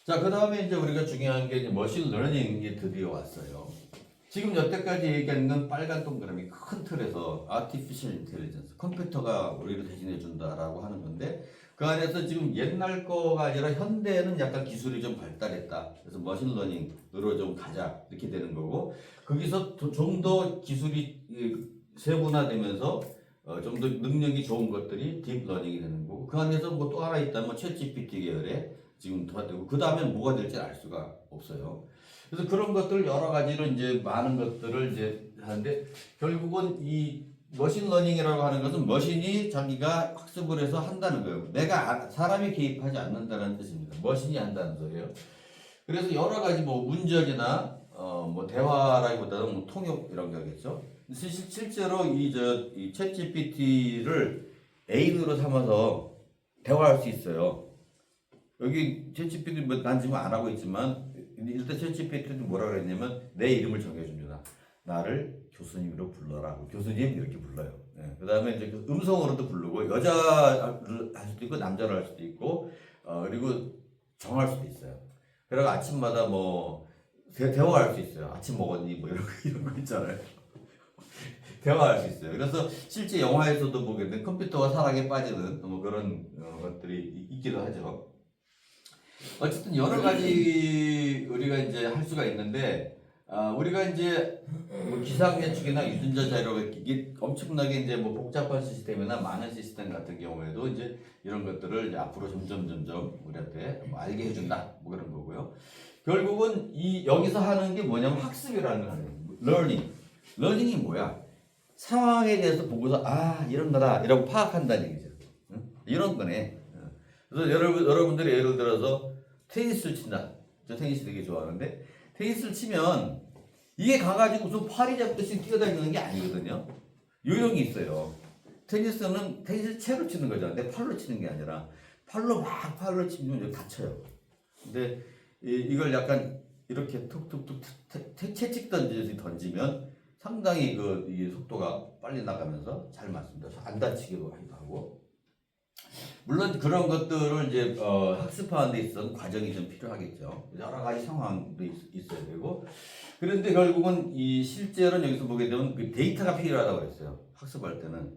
자, 그 다음에 이제 우리가 중요한 게 이제 머신 러닝이 드디어 왔어요. 지금 여태까지 얘기하는 건 빨간 동그라미 큰 틀에서 아티피셜 인텔리전스, 컴퓨터가 우리를 대신해 준다라고 하는 건데 그 안에서 지금 옛날 거가 아니라 현대에는 약간 기술이 좀 발달했다. 그래서 머신 러닝으로 좀 가자 이렇게 되는 거고 거기서 좀 더 기술이 세분화되면서 좀 더 능력이 좋은 것들이 딥 러닝이 되는 거고 그 안에서 뭐 또 하나 있다면 챗 GPT 계열의 지금 더 되고 그 다음에 뭐가 될지 알 수가 없어요. 그래서 그런 것들 여러 가지로 이제 많은 것들을 이제 하는데 결국은 이 머신러닝이라고 하는 것은 머신이 자기가 학습을 해서 한다는 거예요. 내가 사람이 개입하지 않는다는 뜻입니다. 머신이 한다는 소리예요. 그래서 여러 가지 뭐 문전이나 뭐 대화라기보다는 뭐 통역 이런 거겠죠. 실제로 이 챗GPT를 애인으로 삼아서 대화할 수 있어요. 여기 챗GPT 난 지금 안 하고 있지만 일단 챗GPT는 뭐라 그랬냐면 내 이름을 정해줍니다. 나를 교수님으로 불러라. 교수님 이렇게 불러요. 네. 그 다음에 이제 음성으로도 부르고 여자를 할 수도 있고 남자를 할 수도 있고 그리고 정할 수도 있어요. 그리고 아침마다 뭐 대화할 수 있어요. 아침 먹었니? 뭐 이런 거 있잖아요. 대화할 수 있어요. 그래서 실제 영화에서도 보게 되면 컴퓨터와 사랑에 빠지는 뭐 그런 것들이 있기도 하죠. 어쨌든 여러 가지 우리가 이제 할 수가 있는데 우리가 이제 뭐 기상 예측이나 유전자 자료 이게 엄청나게 이제 뭐 복잡한 시스템이나 많은 시스템 같은 경우에도 이제 이런 것들을 이제 앞으로 점점 우리한테 뭐 알게 해준다 뭐 그런 거고요. 결국은 이 여기서 하는 게 뭐냐면 학습이라는 거예요. 러닝이 뭐야? 상황에 대해서 보고서 이런 거다 이라고 파악한다는 얘기죠. 응? 이런 거네. 그래서 여러분들이 예를 들어서 테니스를 친다. 저 테니스 되게 좋아하는데 테니스를 치면 이게 가가지고 무슨 파리 잡듯이 뛰어다니는 게 아니거든요. 요령이 있어요. 테니스는 테니스 채로 치는 거잖아. 내 팔로 치는 게 아니라 팔로 치면 다쳐요. 근데 이걸 약간 이렇게 툭툭툭 채찍 던지듯이 던지면 상당히 이 속도가 빨리 나가면서 잘 맞습니다. 안 다치기도 하고. 물론 그런 것들을 이제 학습하는 데 있어서 과정이 좀 필요하겠죠. 여러 가지 상황도 있어야 되고. 그런데 결국은 이 실제로는 여기서 보게 되면 그 데이터가 필요하다고 했어요. 학습할 때는.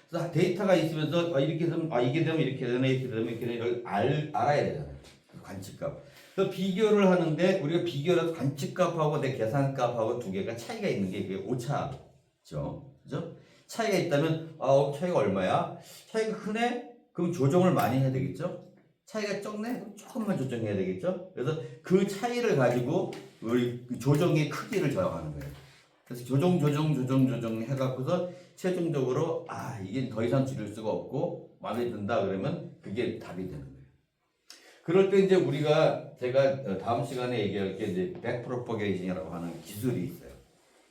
그래서 데이터가 있으면서 이렇게 되면 이게 되면 이렇게 되네 이렇게 되면 이렇게 되네 알아야 되잖아요. 그 관측값. 그래서 비교를 하는데 우리가 비교를 해서 관측값하고 내 계산값하고 두 개가 차이가 있는 게 그게 오차죠. 그죠? 차이가 있다면 차이가 얼마야? 차이가 크네? 그럼 조정을 많이 해야 되겠죠? 차이가 적네? 그럼 조금만 조정해야 되겠죠? 그래서 그 차이를 가지고 우리 조정의 크기를 정하는 거예요. 그래서 조정 해갖고서 최종적으로 이게 더 이상 줄일 수가 없고 마음에 든다 그러면 그게 답이 되는 거예요. 그럴 때 이제 제가 다음 시간에 얘기할 게 이제 백프로포게이션이라고 하는 기술이 있어요.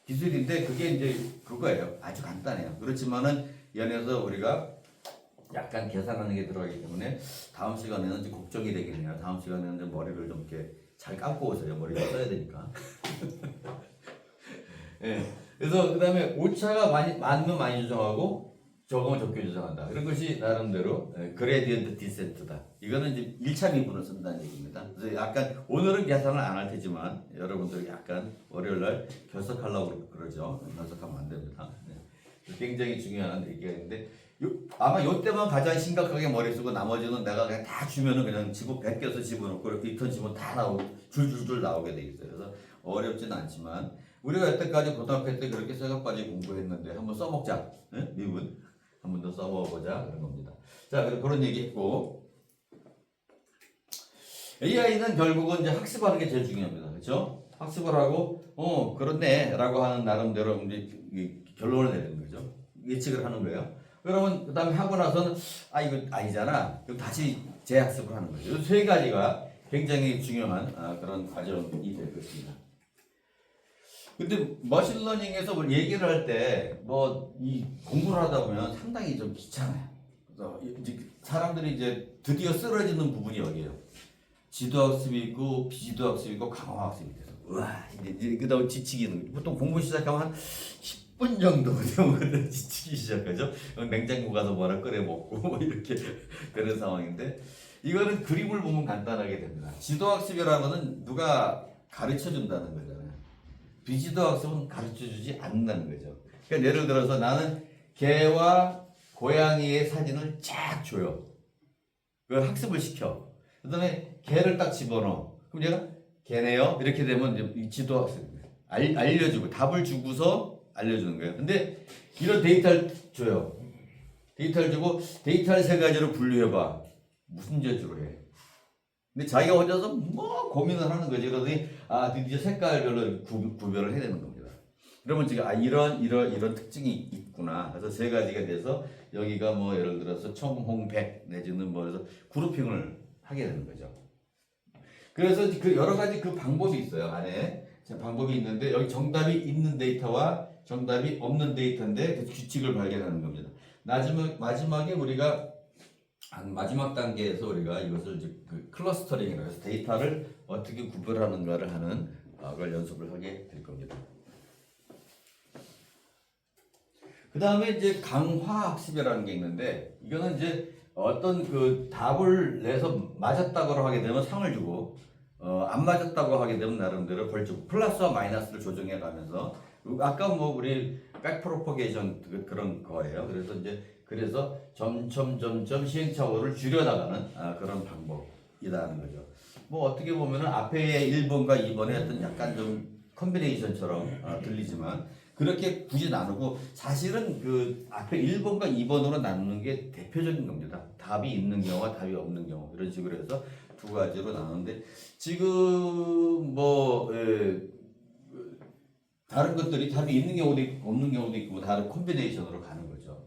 기술인데 그게 이제 그거예요. 아주 간단해요. 그렇지만은 이 안에서 우리가 약간 계산하는 게 들어가기 때문에 다음 시간에는 이제 걱정이 되겠네요. 다음 시간에는 이제 머리를 좀 이렇게 잘 감고 오세요. 머리를 써야 되니까. 예. 그래서 그 다음에 오차가 많으면 많이 조정하고 적으면 적게 조정한다. 이런 것이 나름대로 그레디언트 디센트다. 이거는 이제 1차 미분을 쓴다는 얘기입니다. 그래서 약간 오늘은 계산을 안 할 테지만 여러분들 약간 월요일날 결석하려고 그러죠. 결석하면 안 됩니다. 네. 굉장히 중요한 얘기가 있는데 아마 요때만 가장 심각하게 머리 쓰고 나머지는 내가 그냥 다 주면은 그냥 벗겨서 집어넣고 이렇게 이턴 집어 다 나오고 줄줄줄 나오게 돼 있어요. 그래서 어렵지는 않지만 우리가 여태까지 고등학교 때 그렇게 새벽까지 공부했는데 한번 써먹자. 네? 미분 한 번 더 써먹어보자 그런 겁니다. 자, 그런 얘기 했고 AI는 결국은 이제 학습하는 게 제일 중요합니다. 그렇죠? 학습을 하고 그렇네 라고 하는 나름대로 이제 결론을 내리는 거죠. 예측을 하는 거예요. 그러면 그 다음에 하고 나서는 이거 아니잖아. 그럼 다시 재학습을 하는 거죠. 이 세 가지가 굉장히 중요한 그런 과정이 될 것입니다. 근데 머신러닝에서 뭘 얘기를 할 때 이 공부를 하다 보면 상당히 좀 귀찮아요. 그래서 이제 사람들이 이제 드디어 쓰러지는 부분이 여기에요. 지도학습이 있고 비지도학습이 있고 강화학습이 돼서 이제 그다음 지치기는 보통 공부 시작하면 한 10분 정도 되면 지치기 시작하죠. 냉장고 가서 뭐라 끓여 먹고 이렇게 되는 상황인데 이거는 그림을 보면 간단하게 됩니다. 지도학습이라는 것은 누가 가르쳐 준다는 거잖아요. 비지도학습은 가르쳐 주지 않는다는 거죠. 그러니까 예를 들어서 나는 개와 고양이의 사진을 쫙 줘요. 그걸 학습을 시켜. 그 다음에 개를 딱 집어넣어. 그럼 얘가 개네요? 이렇게 되면 이 지도학습입니다. 알려주고, 답을 주고서 알려주는 거예요. 근데 이런 데이터를 줘요. 데이터를 주고, 데이터를 세 가지로 분류해봐. 무슨 재주로 해? 근데 자기가 혼자서 뭐 고민을 하는 거지. 그러더니, 드디어 색깔별로 구별을 해야 되는 겁니다. 그러면 지금, 이런 특징이 있구나. 그래서 세 가지가 돼서, 여기가 뭐, 예를 들어서 청홍백, 내지는 뭐, 해서 그룹핑을 하게 되는 거죠. 그래서 그 여러 가지 그 방법이 있어요. 안에. 방법이 있는데, 여기 정답이 있는 데이터와 정답이 없는 데이터인데, 그 규칙을 발견하는 겁니다. 마지막에 우리가 마지막 단계에서 우리가 이것을 이제 그 클러스터링이라고 해서 데이터를 어떻게 구별하는가를 하는 걸 연습을 하게 될 겁니다. 그 다음에 이제 강화학습이라는 게 있는데 이거는 이제 어떤 그 답을 내서 맞았다고 하게 되면 상을 주고 안 맞았다고 하게 되면 나름대로 벌 주고 플러스와 마이너스를 조정해 가면서 아까 뭐 우리 백 프로포게이션 그런 거예요. 그래서 점점 시행착오를 줄여나가는 그런 방법이라는 거죠. 뭐 어떻게 보면은 앞에 1번과 2번의 어떤 약간 좀 컨비네이션처럼 들리지만 그렇게 굳이 나누고 사실은 그 앞에 1번과 2번으로 나누는 게 대표적인 겁니다. 답이 있는 경우와 답이 없는 경우 이런 식으로 해서 두 가지로 나누는데 지금 뭐 다른 것들이 답이 있는 경우도 있고 없는 경우도 있고 다른 콤비네이션으로 가는 거죠.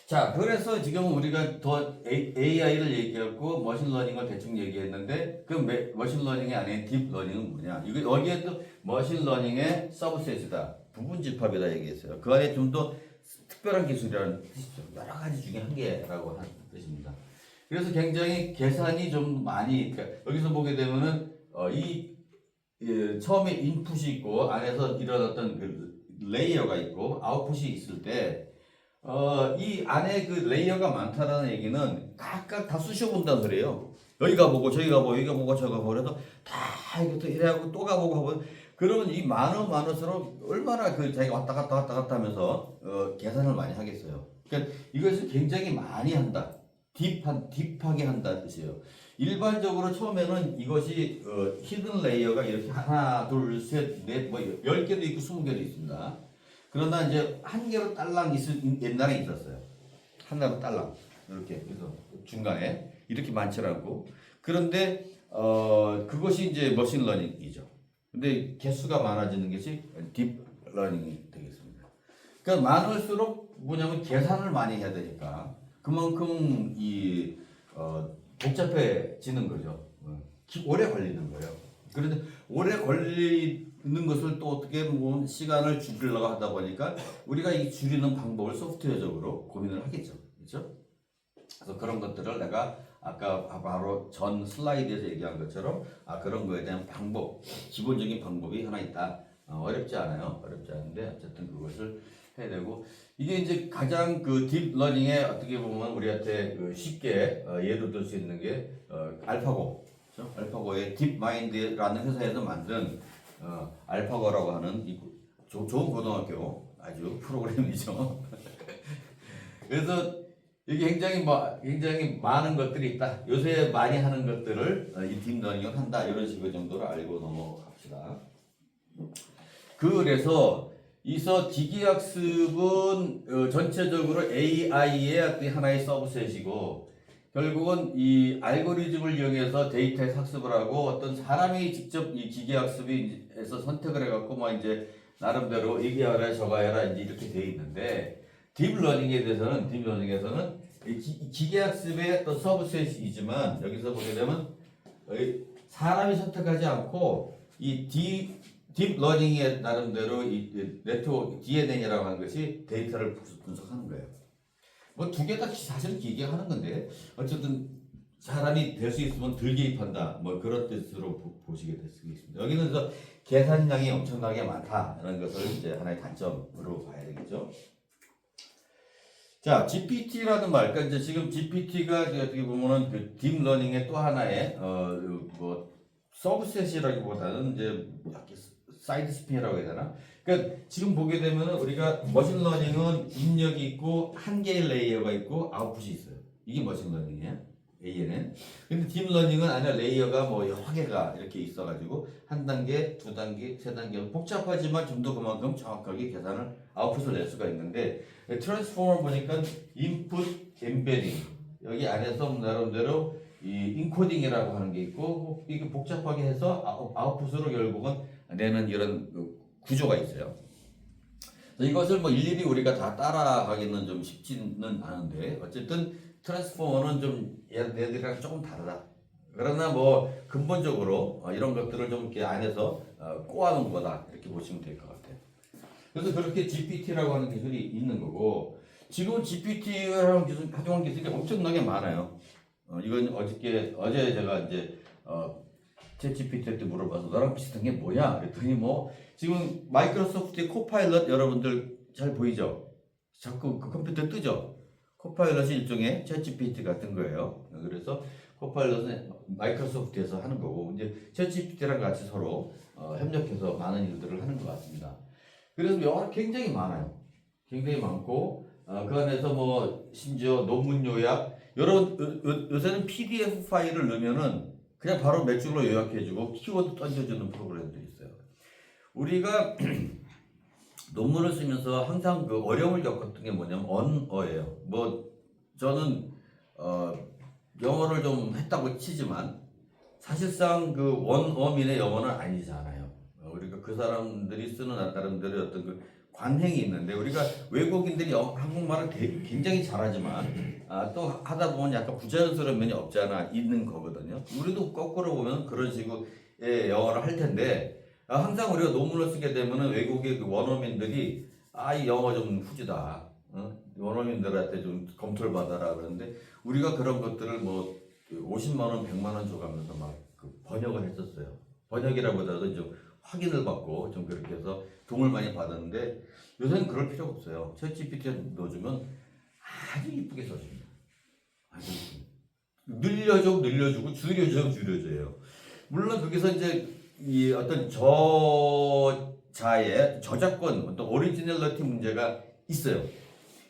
자, 그래서 지금 우리가 더 AI를 얘기하고 머신러닝을 대충 얘기했는데 그 머신러닝의 안에 딥러닝은 뭐냐? 이거 여기에 또 머신러닝의 서브셋이다. 부분 집합이다 얘기했어요. 그 안에 좀 더 특별한 기술이라는 뜻이죠. 여러 가지 중에 한 개라고 하는 뜻입니다. 그래서 굉장히 계산이 좀 많이 그러니까 여기서 보게 되면은 처음에 인풋이 있고 안에서 이런 어떤 그 레이어가 있고 아웃풋이 있을 때 이 안에 그 레이어가 많다라는 얘기는 각각 다 쑤셔본다는 소리예요. 여기 가보고 저기 가보고 여기 가보고 저기 가보고 그래서 다 이것도 이래하고 또 가보고 하고 그러면 이 많을수록 얼마나 그 자기가 왔다 갔다 하면서 계산을 많이 하겠어요. 그러니까 이것을 굉장히 많이 한다. 딥하게 한다는 뜻이에요. 일반적으로 처음에는 이것이 히든 레이어가 이렇게 하나, 둘, 셋, 넷, 뭐 10개도 있고 20개도 있습니다. 그러나 이제 한 개로 딸랑 옛날에 있었어요. 하나로 딸랑 이렇게 그래서 중간에 이렇게 많지 않고 그런데 그것이 이제 머신러닝이죠. 근데 개수가 많아지는 것이 딥러닝이 되겠습니다. 그러니까 많을수록 뭐냐면 계산을 많이 해야 되니까 그만큼 복잡해지는 거죠. 오래 걸리는 거예요. 그런데 오래 걸리는 것을 또 어떻게 보면 시간을 줄이려고 하다 보니까 우리가 이 줄이는 방법을 소프트웨어적으로 고민을 하겠죠. 그렇죠? 그래서 그런 것들을 내가 아까 바로 전 슬라이드에서 얘기한 것처럼 그런 거에 대한 방법, 기본적인 방법이 하나 있다. 어렵지 않아요. 어렵지 않은데 어쨌든 그것을 해야 되고 이게 이제 가장 그 딥러닝에 어떻게 보면 우리한테 쉽게 예로 들 수 있는 게 알파고, 그렇죠? 알파고의 딥마인드라는 회사에서 만든 알파고라고 하는 좋은 고등학교 아주 프로그램이죠. 그래서 이게 굉장히 많은 것들이 있다. 요새 많이 하는 것들을 이 딥러닝을 한다. 이런 식으로 정도로 알고 넘어갑시다. 그래서 기계학습은 전체적으로 AI의 하나의 서브셋이고 결국은 이 알고리즘을 이용해서 데이터에 학습을 하고 어떤 사람이 직접 이 기계학습에서 선택을 해갖고 뭐 이제 나름대로 이게 해라 저거 해라 이제 이렇게 돼 있는데 딥러닝에서는 기계학습의 또 서브셋이지만 여기서 보게 되면 사람이 선택하지 않고 이 딥러닝의 나름대로 이 네트워크 DNN이라고 하는 것이 데이터를 분석하는 거예요. 뭐 두 개 다 사실 기계가 하는 건데 어쨌든 사람이 될 수 있으면 덜 개입한다. 뭐 그런 뜻으로 보시게 될 수 있습니다. 여기는 그래서 계산량이 엄청나게 많다라는 것을 이제 하나의 단점으로 봐야 되겠죠. 자, GPT라는 말, 그러니까 이제 지금 GPT가 어떻게 보면은 그 딥러닝의 또 하나의 뭐 서브셋이라기보다는 이제 사이드 스핀이라고 해야 되나? 그러니까 지금 보게 되면은 우리가 머신러닝은 입력이 있고 한 개의 레이어가 있고 아웃풋이 있어요. 이게 머신러닝이에요. ANN. 근데 딥러닝은 아니야 레이어가 뭐 여러 개가 이렇게 있어가지고 한 단계, 두 단계, 세 단계 복잡하지만 좀 더 그만큼 정확하게 계산을 아웃풋을 낼 수가 있는데 트랜스포머 보니까 인풋 엠베딩 여기 안에서 나름대로 이 인코딩이라고 하는 게 있고 이게 복잡하게 해서 아웃풋으로 결국은 내는 이런 구조가 있어요. 이것을 뭐 일일이 우리가 다 따라가기는 좀 쉽지는 않은데 어쨌든 트랜스포머는 좀 얘들이랑 조금 다르다. 그러나 뭐 근본적으로 이런 것들을 좀 이렇게 안에서 꼬아놓은 거다 이렇게 보시면 될 것 같아요. 그래서 그렇게 GPT라고 하는 기술이 있는 거고 지금 GPT라는 기술, 가져온 기술이 엄청나게 많아요. 이건 어제 제가 이제 챗GPT한테 물어봐서 너랑 비슷한 게 뭐냐 그랬더니 뭐 지금 마이크로소프트의 코파일럿 여러분들 잘 보이죠? 자꾸 그 컴퓨터 뜨죠? 코파일럿이 일종의 챗GPT 같은 거예요. 그래서 코파일럿은 마이크로소프트에서 하는 거고 이제 챗GPT랑 같이 서로 협력해서 많은 일들을 하는 것 같습니다. 그래서 굉장히 많아요. 굉장히 많고 그 안에서 뭐 심지어 논문 요약 요새는 PDF 파일을 넣으면은 그냥 바로 몇 줄로 요약해주고 키워드 던져주는 프로그램들이 있어요. 우리가 논문을 쓰면서 항상 그 어려움을 겪었던 게 뭐냐면 언어예요. 뭐 저는 영어를 좀 했다고 치지만 사실상 그 원어민의 영어는 아니잖아요. 우리가 그 사람들이 쓰는 나름대로 어떤 그 관행이 있는데 우리가 외국인들이 한국말을 굉장히 잘하지만 또 하다 보면 약간 부자연스러운 면이 없지 않아 있는 거거든요. 우리도 거꾸로 보면 그런 식의 영어를 할 텐데 항상 우리가 논문을 쓰게 되면은 외국의 그 원어민들이 이 영어 좀 후지다. 원어민들한테 좀 검토를 받아라 그러는데 우리가 그런 것들을 뭐 50만 원, 100만 원 줘가면서 막그 번역을 했었어요. 번역이라보다도 좀 확인을 받고 좀 그렇게 해서 도움을 많이 받았는데 요새는 그럴 필요가 없어요. 챗GPT에 넣어주면 아주 이쁘게 써줍니다. 아주 늘려주고 줄여줘요. 물론 거기서 이제 이 어떤 저자의 저작권 어떤 오리지널리티 문제가 있어요.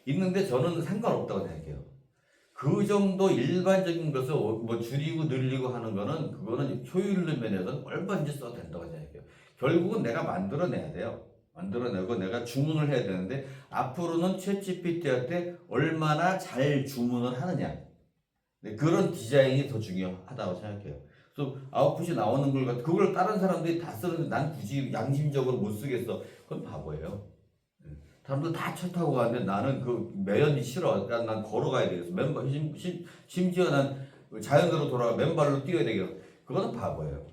있는데 저는 상관없다고 생각해요. 그 정도 일반적인 것을 뭐 줄이고 늘리고 하는 거는 그거는 효율 면에서는 얼마든지 써도 된다고 생각해요. 결국은 내가 만들어내야 돼요. 만들어내고 내가 주문을 해야 되는데 앞으로는 챗GPT한테 얼마나 잘 주문을 하느냐 그런 디자인이 더 중요하다고 생각해요. 그래서 아웃풋이 나오는 걸 그걸 다른 사람들이 다 쓰는데 난 굳이 양심적으로 못 쓰겠어. 그건 바보예요. 사람들 다 차 타고 가는데 나는 그 매연이 싫어. 난 걸어가야 되겠어. 심지어 난 자연으로 돌아가 맨발로 뛰어야 되겠어. 그거는 바보예요.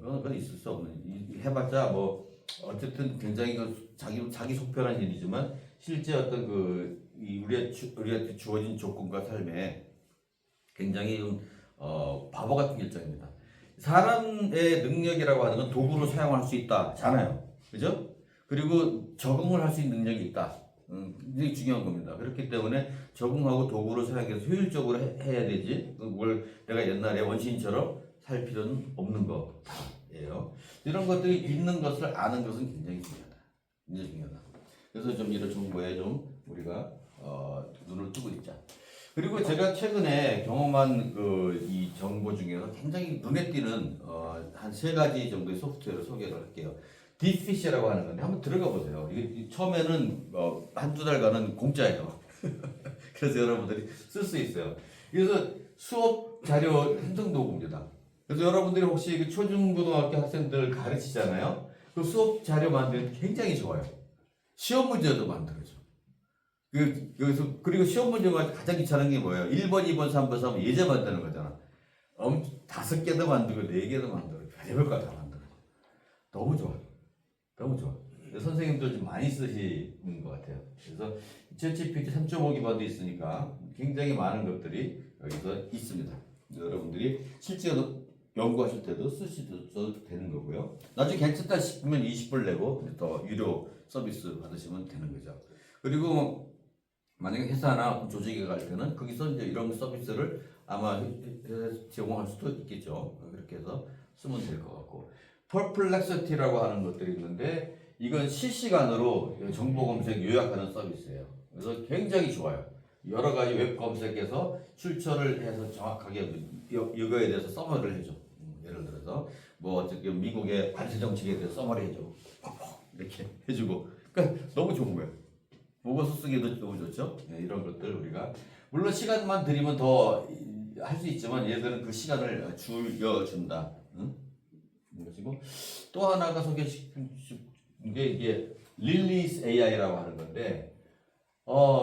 그건 있을 수 없는. 해봤자 뭐 어쨌든 굉장히 자기 속편한 일이지만 실제 어떤 우리한테 주어진 조건과 삶에 굉장히 바보 같은 결정입니다. 사람의 능력이라고 하는 건 도구로 사용할 수 있다잖아요. 그죠? 그리고 적응을 할 수 있는 능력이 있다. 굉장히 중요한 겁니다. 그렇기 때문에 적응하고 도구를 사용해서 효율적으로 해야 되지. 그걸 내가 옛날에 원시인처럼 살 필요는 없는 거예요. 이런 것들이 있는 것을 아는 것은 굉장히 중요하다. 굉장히 중요하다. 그래서 좀 이런 정보에 좀 우리가 눈을 뜨고 있자. 그리고 제가 최근에 경험한 이 정보 중에서 굉장히 눈에 띄는 한 3가지 정도의 소프트웨어를 소개를 할게요. 딥피시라고 하는 건데 한번 들어가 보세요. 이게 처음에는 한두 달간은 공짜예요. 그래서 여러분들이 쓸 수 있어요. 그래서 수업 자료 행성 도구입니다. 그래서 여러분들이 혹시 그 초중고등학교 학생들 가르치잖아요. 그 수업 자료 만들기 굉장히 좋아요. 시험 문제도 만들어줘. 그리고 시험 문제가 가장 귀찮은 게 뭐예요? 1번, 2번, 3번, 4번 예제 만드는 거잖아. 5개도 만들고 4개도 만들고 별의별 거 다 만들어. 너무 좋아. 너무 좋아. 선생님들 좀 많이 쓰시는 것 같아요. 그래서 챗GPT 3.5 기반도 있으니까 굉장히 많은 것들이 여기서 있습니다. 여러분들이 실제로 연구하실 때도 쓰셔도 되는 거고요. 나중에 괜찮다 싶으면 20불 내고 더 유료 서비스 받으시면 되는 거죠. 그리고 만약에 회사나 조직에 갈 때는 거기서 이제 이런 서비스를 아마 제공할 수도 있겠죠. 그렇게 해서 쓰면 될 것 같고, 퍼플렉시티라고 하는 것들이 있는데 이건 실시간으로 정보 검색 요약하는 서비스예요. 그래서 굉장히 좋아요. 여러 가지 웹 검색에서 출처를 해서 정확하게 이거에 대해서 서머리를 해줘. 예를 들어서 뭐 어쨌든 미국의 관세 정책에 대해서 서머리 해줘. 이렇게 해주고. 그러니까 너무 좋은 거예요. 보고서 쓰기도 너무 좋죠. 네, 이런 것들 우리가 물론 시간만 들이면 더 할 수 있지만 얘들은 그 시간을 줄여준다. 응? 그리고 또 하나가 소개시킨 게 이게 릴리스 AI라고 하는 건데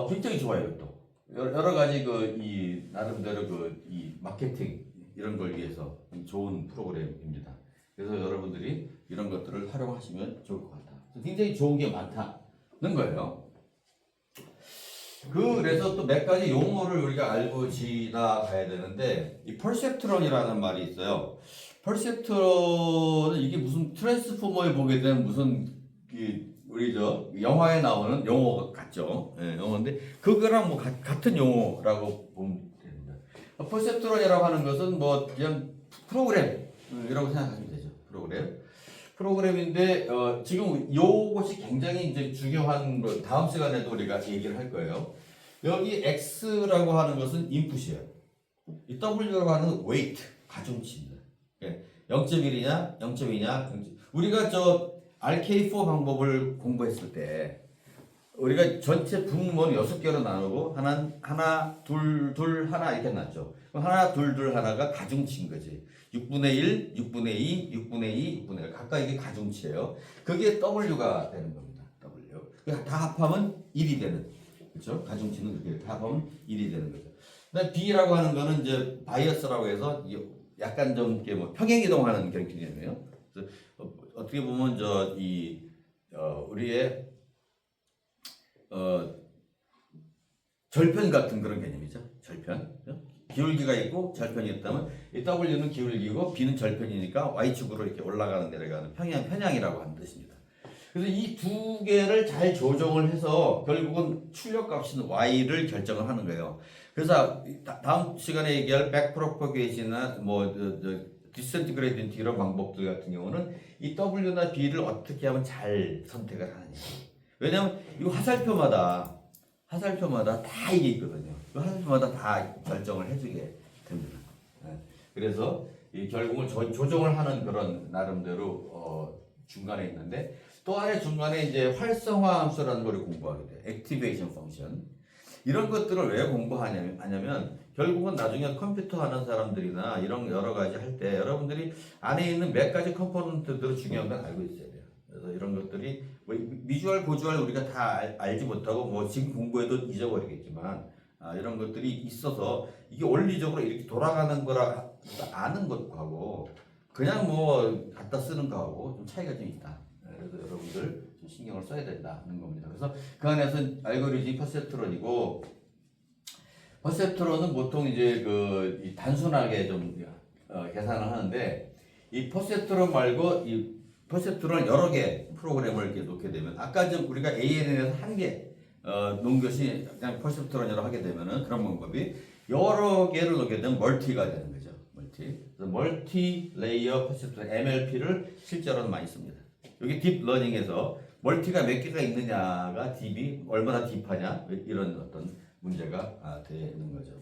굉장히 좋아요. 또 여러 가지 그 이 나름대로 그 이 마케팅 이런 걸 위해서 좋은 프로그램입니다. 그래서 여러분들이 이런 것들을 활용하시면 좋을 것 같다. 굉장히 좋은 게 많다는 거예요. 그래서 또 몇 가지 용어를 우리가 알고 지나가야 되는데 이 퍼셉트론이라는 말이 있어요. 퍼셉트론은 이게 무슨 트랜스포머에 보게 되면 무슨 우리 저 영화에 나오는 용어 같죠. 예, 용어인데 그거랑 뭐 같은 용어라고 보면 됩니다. 퍼셉트론이라고 하는 것은 뭐 그냥 프로그램이라고 생각하시면 되죠. 프로그램인데 지금 요것이 굉장히 이제 중요한 거 다음 시간에도 우리가 얘기를 할 거예요. 여기 X라고 하는 것은 인풋이에요. 이 W라고 하는 weight 가중치입니다. 0.1이냐 0.2냐 우리가 저 RK4 방법을 공부했을 때 우리가 전체 분모는 6개로 나누고 하나 둘 하나 이렇게 놨죠. 그럼 하나 둘 하나가 가중치인 거지. 6분의 1, 6분의 2, 6분의 2, 6분의 1 각각 이게 가중치예요. 그게 W가 되는 겁니다. W. 다 합하면 1이 되는. 그렇죠? 가중치는 그렇게 다 합하면 1이 되는 거죠. 그다음 B라고 하는 거는 이제 바이어스라고 해서 약간 좀 이렇게 뭐 평행 이동하는 그런 개념이에요. 그래서 어떻게 보면 우리의 절편 같은 그런 개념이죠. 절편. 기울기가 있고 절편이 있다면 이 W는 기울기고 B는 절편이니까 Y축으로 이렇게 올라가는 내려가는 편향이라고 하는 뜻입니다. 그래서 이 두 개를 잘 조정을 해서 결국은 출력값인 Y를 결정을 하는 거예요. 그래서 다음 시간에 얘기할 백프로퍼게이션이나 뭐 디센트 그레디언트 이런 방법들 같은 경우는 이 W나 B를 어떻게 하면 잘 선택을 하느냐. 왜냐하면 이 화살표마다 다 이게 있거든요. 그 화살표마다 다 결정을 해주게 됩니다. 그래서 이 결국은 조정을 하는 그런 나름대로 중간에 있는데 또 하나의 중간에 이제 활성화 함수라는 걸 공부하게 돼요. 액티베이션 펑션. 이런 것들을 왜 공부하냐면 결국은 나중에 컴퓨터 하는 사람들이나 이런 여러 가지 할 때 여러분들이 안에 있는 몇 가지 컴포넌트들을 중요한 건 알고 있어야 돼요. 그래서 이런 것들이 뭐 비주얼, 고주얼 우리가 다 알지 못하고 뭐 지금 공부해도 잊어버리겠지만 이런 것들이 있어서 이게 원리적으로 이렇게 돌아가는 거라 아는 것하고 그냥 뭐 갖다 쓰는 거하고 좀 차이가 좀 있다. 그래서 여러분들 좀 신경을 써야 된다는 겁니다. 그래서 그 안에서 알고리즘이 퍼셉트론이고 퍼셉트론은 보통 이제 이 단순하게 좀 계산을 하는데 이 퍼셉트론 말고 이 퍼셉트론 여러 개 프로그램을 이렇게 놓게 되면 아까 좀 우리가 ANN에서 한 개 놓은 것이 그냥 퍼셉트론으로 하게 되면은 그런 방법이 여러 개를 놓게 되면 멀티가 되는 거죠. 그래서 멀티 레이어 퍼셉트론 MLP를 실제로는 많이 씁니다. 여기 딥러닝에서 멀티가 몇 개가 있느냐가 딥이 얼마나 딥하냐 이런 어떤 문제가 되는 거죠.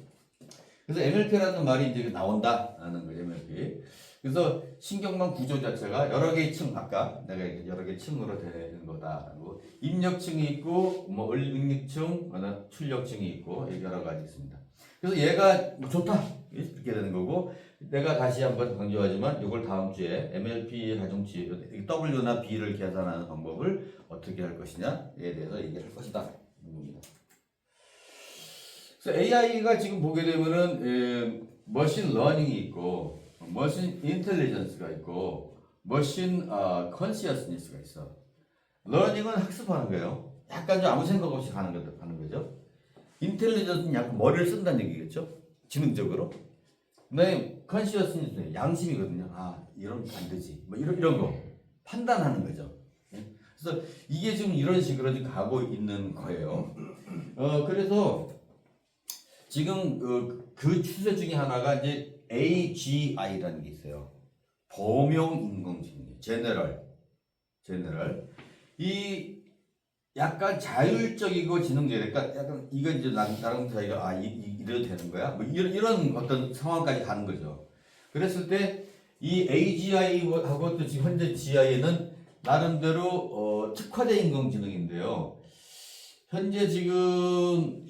그래서 MLP라는 말이 이제 나온다는 거죠. MLP. 그래서 신경망 구조 자체가 여러 개의 층, 아까 내가 여러 개의 층으로 되는 거다라고 입력층이 있고 뭐 응력층, 출력층이 있고 여러 가지 있습니다. 그래서 얘가 좋다 이렇게 되는 거고 내가 다시 한번 강조하지만 이걸 다음 주에 MLP 가중치 W나 B를 계산하는 방법을 어떻게 할 것이냐에 대해서 얘기할 것이다. 그래서 AI가 지금 보게 되면은 머신 러닝이 있고 머신 인텔리전스가 있고 머신 컨시어스니스가 있어. 러닝은 학습하는 거예요. 약간 좀 아무 생각 없이 가는 거죠. 인텔리전스는 약간 머리를 쓴다는 얘기겠죠. 지능적으로. 그다음에 컨시어스니스는 양심이거든요. 이러면 안 되지. 뭐 이런 거 판단하는 거죠. 그래서 이게 지금 이런 식으로 지금 가고 있는 거예요. 그래서 지금 그 추세 중에 하나가 이제 AGI라는 게 있어요. 범용 인공지능, 제너럴. 이 약간 자율적이고 지능적, 그러니까 약간 이거 이제 나랑 자기가 이래도 되는 거야? 뭐 이런 어떤 상황까지 가는 거죠. 그랬을 때 이 AGI하고 또 지금 현재 GI는 나름대로 특화된 인공지능인데요. 현재 지금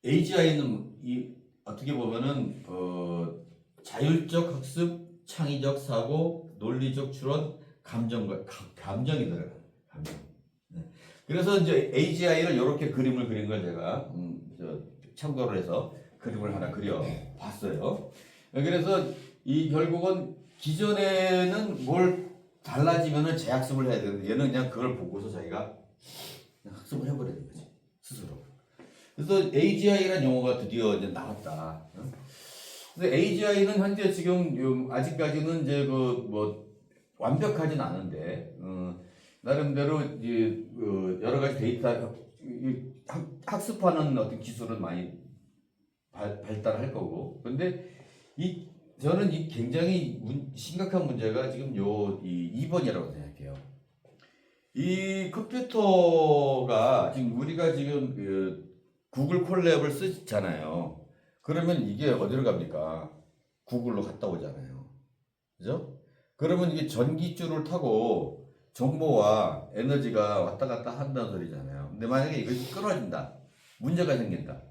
AGI는 어떻게 보면은 자율적 학습, 창의적 사고, 논리적 추론, 감정이 들어가요. 감정. 네. 그래서 이제 AGI를 이렇게 그림을 그린 걸 제가 참고를 해서 그림을 하나 그려 봤어요. 그래서 이 결국은 기존에는 뭘 달라지면은 재학습을 해야 되는데 얘는 그냥 그걸 보고서 자기가 그냥 학습을 해버리는 거지 스스로. 그래서 AGI라는 용어가 드디어 이제 나왔다. 근데 AGI는 현재 지금 아직까지는 이제 뭐 완벽하진 않은데 나름대로 이제 여러 가지 데이터 학습하는 어떤 기술은 많이 발달할 거고. 근데 저는 이 굉장히 심각한 문제가 지금 이 2번이라고 생각해요. 이 컴퓨터가 지금 우리가 지금 구글 콜랩을 쓰잖아요. 그러면 이게 어디로 갑니까? 구글로 갔다 오잖아요. 그죠? 그러면 이게 전기줄을 타고 정보와 에너지가 왔다 갔다 한다는 소리잖아요. 근데 만약에 이것이 끊어진다. 문제가 생긴다.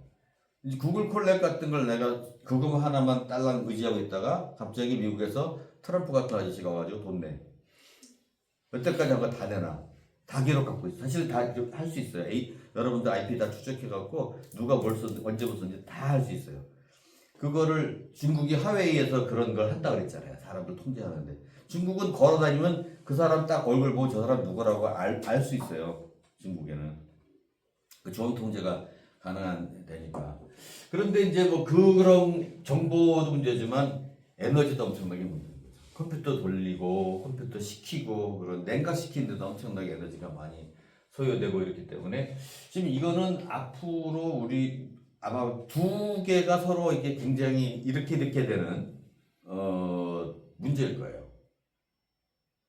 이제 구글 콜랩 같은 걸 내가 그거 하나만 딸랑 의지하고 있다가 갑자기 미국에서 트럼프 같은 아저씨가 와가지고 돈 내. 여태까지 한 거 다 내놔. 다 기록 갖고 있어. 사실 다 할 수 있어요. 여러분들 IP 다 추적해갖고 누가 뭘 썼는지 언제부터 썼는지 다 할 수 있어요. 그거를 중국이 하웨이에서 그런 걸 한다 그랬잖아요. 사람들 통제하는데. 중국은 걸어다니면 그 사람 딱 얼굴 보고 저 사람 누구라고 알 수 있어요. 중국에는. 그 좋은 통제가 가능한 데니까. 그런데 이제 뭐 그런 정보도 문제지만 에너지도 엄청나게 문제인 거죠. 컴퓨터 돌리고 컴퓨터 시키고 그런 냉각시키는데도 엄청나게 에너지가 많이 소요되고 이렇기 때문에 지금 이거는 앞으로 우리 아마 두 개가 서로 이게 굉장히 이렇게 되는 문제일 거예요.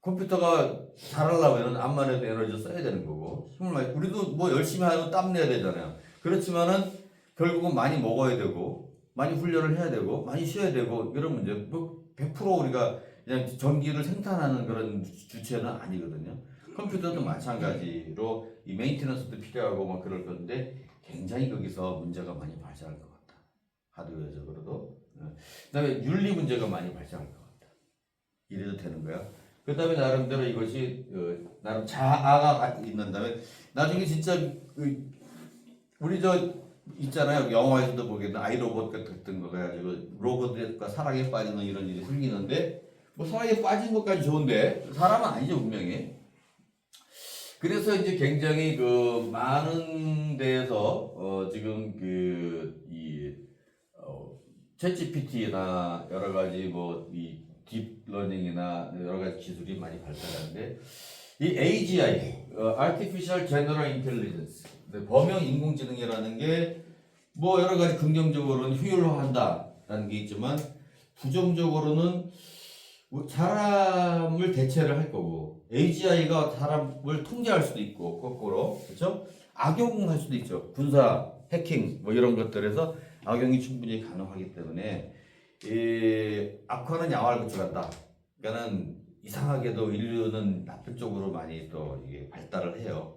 컴퓨터가 잘하려면 암만 해도 에너지 써야 되는 거고 힘을 많이 우리도 뭐 열심히 하면 땀 내야 되잖아요. 그렇지만은 결국은 많이 먹어야 되고 많이 훈련을 해야 되고 많이 쉬어야 되고 이런 문제 뭐 100% 우리가 그냥 전기를 생산하는 그런 주체는 아니거든요. 컴퓨터도 마찬가지로 이 메인테넌스도 필요하고 막 그럴 건데 굉장히 거기서 문제가 많이 발생할 것 같다. 하드웨어적으로도. 그다음에 윤리 문제가 많이 발생할 것 같다. 이래도 되는 거야. 그다음에 나름대로 이것이 나름 자아가 있는 다음에 나중에 진짜 우리 있잖아요. 영화에서도 보게 되는 아이로봇 같은 거 가지고 로봇과 사랑에 빠지는 이런 일이 생기는데 뭐 사랑에 빠진 것까지 좋은데 사람은 아니죠 분명히. 그래서 이제 굉장히 많은 데에서 지금 챗GPT나 여러 가지 이 딥러닝이나 여러 가지 기술이 많이 발달하는데 이 AGI, Artificial General Intelligence, 범용 인공지능이라는 게 뭐 여러 가지 긍정적으로는 효율화한다라는 게 있지만 부정적으로는 사람을 대체를 할 거고 AGI가 사람을 통제할 수도 있고 거꾸로 그렇죠? 악용할 수도 있죠. 군사, 해킹 뭐 이런 것들에서 악용이 충분히 가능하기 때문에 악화는 양화를 구축한다. 그러니까는 이상하게도 인류는 나쁜 쪽으로 많이 또 이게 발달을 해요.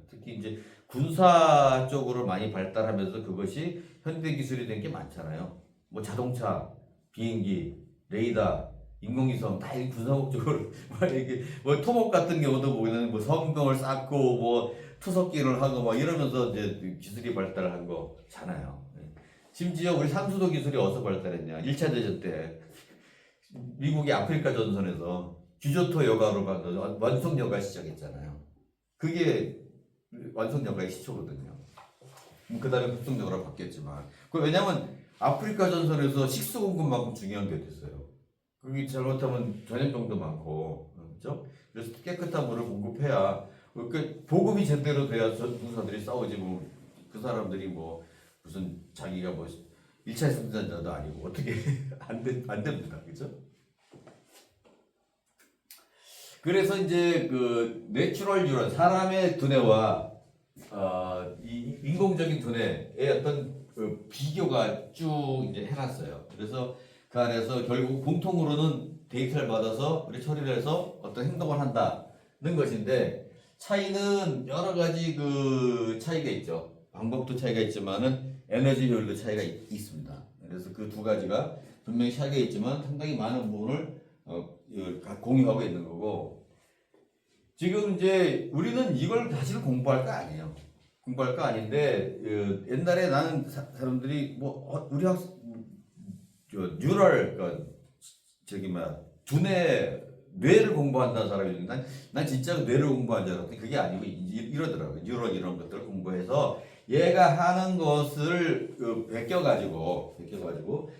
특히 이제 군사 쪽으로 많이 발달하면서 그것이 현대 기술이 된 게 많잖아요. 뭐 자동차, 비행기, 레이더, 인공위성 다 군사 목적으로 이게 뭐 토목 같은 경우도 보면 뭐 성경을 쌓고 뭐 투석기를 하고 막 이러면서 이제 기술이 발달한 거잖아요. 심지어 우리 상수도 기술이 어디서 발달했냐? 1차 대전 때 미국이 아프리카 전선에서 규조토 여가로 만든 완성 여가 시작했잖아요. 그게 완성 여가의 시초거든요. 그 다음에 급성 여가로 바뀌었지만 왜냐면 아프리카 전선에서 식수 공급만큼 중요한 게 됐어요. 그게 잘못하면 전염병도 많고 그렇죠? 그래서 깨끗한 물을 공급해야 그 보급이 제대로 돼야 전투사들이 싸우지 뭐 그 사람들이 뭐 무슨 자기가 뭐 1차 생산자도 아니고 어떻게 안 됩니다. 그죠? 그래서 이제 그 내추럴 뉴런 사람의 두뇌와 이 인공적인 두뇌의 어떤 그 비교가 쭉 이제 해놨어요. 그래서 그 안에서 결국 공통으로는 데이터를 받아서 우리 처리를 해서 어떤 행동을 한다는 것인데 차이는 여러 가지 그 차이가 있죠. 방법도 차이가 있지만은 에너지 효율도 차이가 있습니다. 그래서 그 두 가지가 분명히 차이가 있지만 상당히 많은 부분을 공유하고 있는 거고 지금 이제 우리는 이걸 사실 공부할 거 아니에요. 공부할 거 아닌데 옛날에 나는 사람들이 뭐 우리 뉴럴 저기 뭐야 뇌를 공부한다는 사람이 있는데 난 진짜 뇌를 공부한 줄 알았더니 그게 아니고 이러더라고요. 뉴럴 이런 것들을 공부해서 얘가 하는 것을 베껴가지고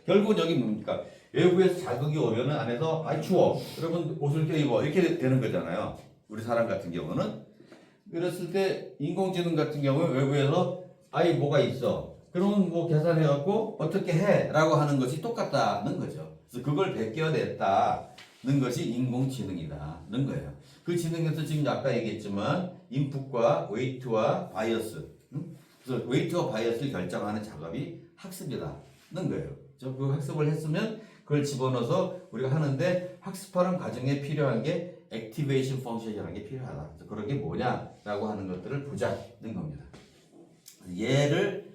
결국은 여기 뭡니까 외부에서 자극이 오면은 안에서 아이 추워 여러분 옷을 껴입어 이렇게 되는 거잖아요. 우리 사람 같은 경우는 그랬을 때 인공지능 같은 경우는 외부에서 아이 뭐가 있어 그러면 뭐 계산해갖고 어떻게 해라고 하는 것이 똑같다는 거죠. 그래서 그걸 베껴냈다는 것이 인공지능이다는 거예요. 그 지능에서 지금 아까 얘기했지만 인풋과 웨이트와 바이어스 그래서 웨이트와 바이어스를 결정하는 작업이 학습이라는 거예요. 그 학습을 했으면 그걸 집어넣어서 우리가 하는데 학습하는 과정에 필요한 게 액티베이션 펑션이라는 게 필요하다. 그래서 그런 게 뭐냐라고 하는 것들을 보자는 겁니다. 얘를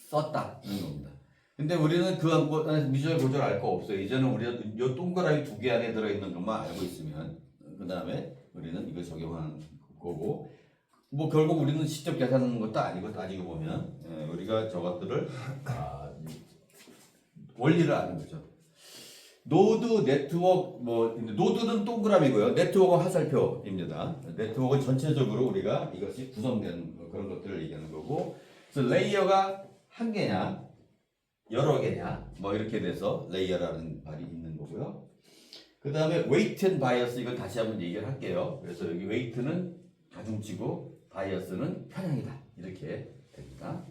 썼다는 겁니다. 근데 우리는 그 미주얼 고절 알 거 없어요. 이제는 우리가 요 동그라미 두 개 안에 들어있는 것만 알고 있으면 그 다음에 우리는 이걸 적용하는 거고 뭐 결국 우리는 직접 계산하는 것도 아니고 따지고 보면 우리가 저것들을 원리를 아는 거죠. 노드, 네트워크, 노드는 동그라미고요. 네트워크는 화살표입니다. 네트워크는 전체적으로 우리가 이것이 구성된 그런 것들을 얘기하는 거고, 그래서 레이어가 한 개냐, 여러 개냐, 뭐 이렇게 돼서 레이어라는 말이 있는 거고요. 그 다음에 웨이트 앤 바이어스 이걸 다시 한번 얘기를 할게요. 그래서 여기 웨이트는 가중치고 바이어스는 편향이다. 이렇게 됩니다.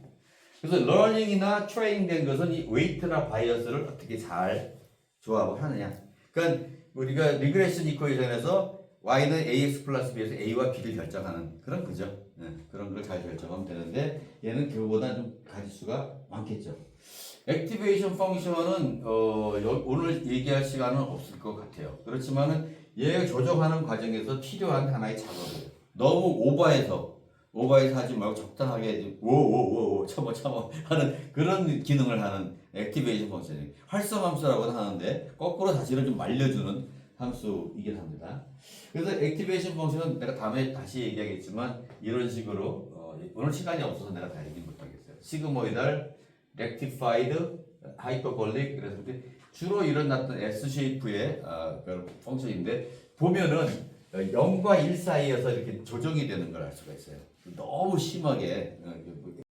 그래서 러닝이나 트레이닝 된 것은 이 웨이트나 바이어스를 어떻게 잘 조합을 하느냐. 그러니까 우리가 리그레션 이퀘이션에서 y는 ax 플러스 b에서 a와 b를 결정하는 그런 거죠. 그런 걸 잘 결정하면 되는데 얘는 그거보다 좀 가지수가 많겠죠. 액티베이션 펑션은 오늘 얘기할 시간은 없을 것 같아요. 그렇지만은 얘 조정하는 과정에서 필요한 하나의 작업이에요. 너무 오버해서 하지 말고 적당하게 오오오오 참아 하는 그런 기능을 하는 액티베이션 펑션이 활성함수라고도 하는데 거꾸로 사실은 좀 말려주는 함수이긴 합니다. 그래서 액티베이션 펑션은 내가 다음에 다시 얘기하겠지만 이런 식으로 오늘 시간이 없어서 내가 다 얘기 못하겠어요. 시그모이달, 렉티파이드, 하이퍼볼릭 그래서 주로 일어났던 S 쉐이프의 펑션인데 보면은 0과 1 사이에서 이렇게 조정이 되는 걸 알 수가 있어요. 너무 심하게